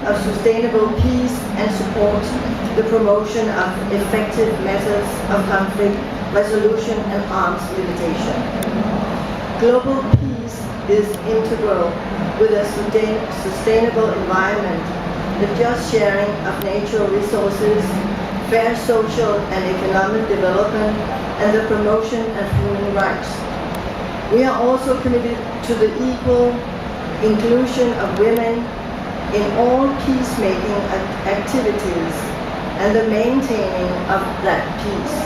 of sustainable peace and support the promotion of effective methods of conflict resolution and arms limitation. Global peace is integral with a sustainable environment, the just sharing of natural resources, fair social and economic development, and the promotion of human rights. We are also committed to the equal inclusion of women in all peacemaking activities and the maintaining of that peace.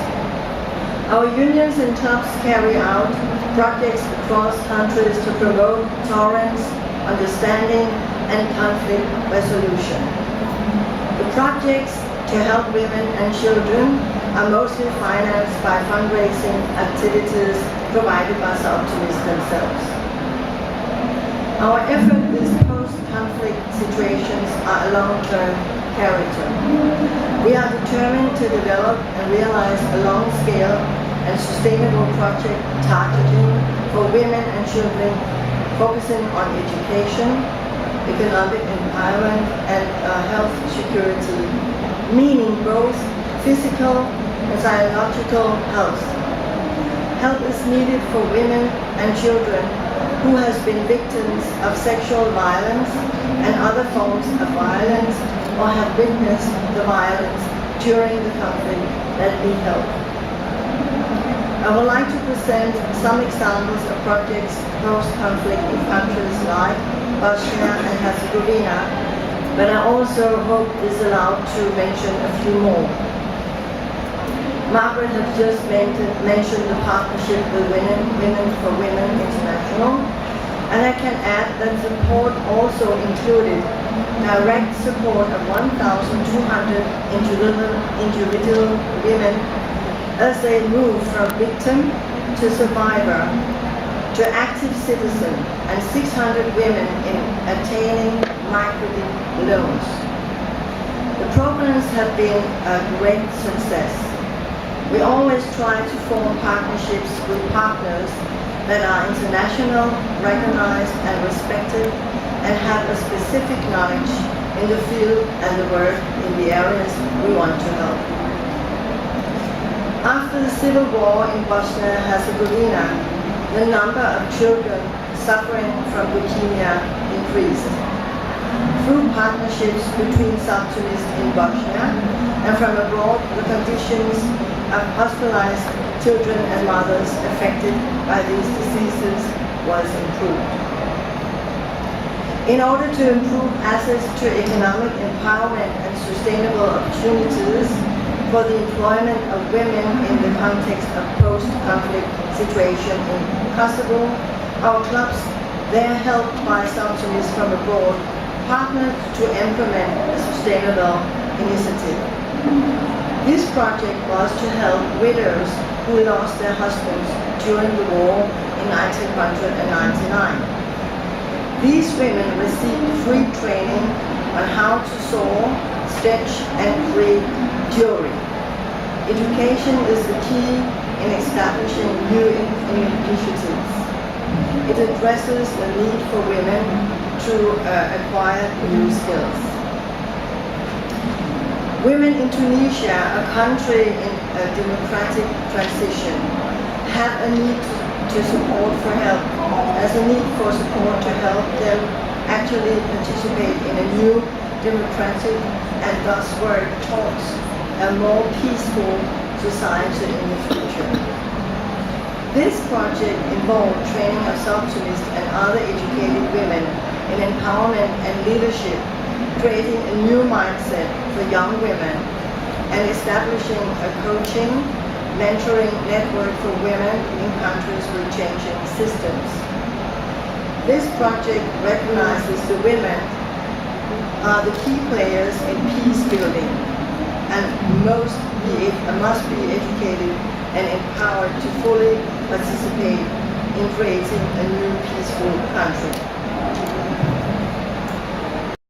Our unions and clubs carry out projects across countries to promote tolerance, understanding, and conflict resolution. The projects to help women and children are mostly financed by fundraising activities provided by Soroptimist themselves. Our effort in these post-conflict situations are a long-term character. We are determined to develop and realize a long-scale and sustainable project targeting for women and children, focusing on education, economic empowerment, and health security, meaning both physical and psychological health. Help is needed for women and children who has been victims of sexual violence and other forms of violence or have witnessed the violence during the conflict that need help. I would like to present some examples of projects post-conflict in countries like Bosnia and Herzegovina, but I also hope is allowed to mention a few more. Margaret has just mentioned the partnership with Women for Women International, and I can add that support also included direct support of 1,200 individual women as they move from victim to survivor to active citizen, and 600 women in attaining microcredit loans. The programs have been a great success. We always try to form partnerships with partners that are international, recognized and respected, and have a specific knowledge in the field and the work in the areas we want to help. After the civil war in Bosnia and Herzegovina, the number of children suffering from leukemia increased. Through partnerships between Soroptimist in Bosnia and from abroad, the conditions of hospitalized children and mothers affected by these diseases was improved. In order to improve access to economic empowerment and sustainable opportunities for the employment of women in the context of post-conflict situation in Kosovo, our clubs, they are helped by Soroptimist from abroad, partnered to implement a sustainable initiative. This project was to help widows who lost their husbands during the war in 1999. These women received free training on how to sew, stitch, and create jewelry. Education is the key in establishing new initiatives. It addresses the need for women to acquire new skills. Women in Tunisia, a country in a democratic transition, have a need to support for help, as a need for support to help them actually participate in a new democratic and thus work towards a more peaceful society in the future. This project involved training of Soroptimists and other educated women in empowerment and leadership, creating a new mindset for young women, and establishing a coaching, mentoring network for women in countries with changing systems. This project recognizes the women are the key players in peace building and must be educated and empowered to fully participate in creating a new peaceful country.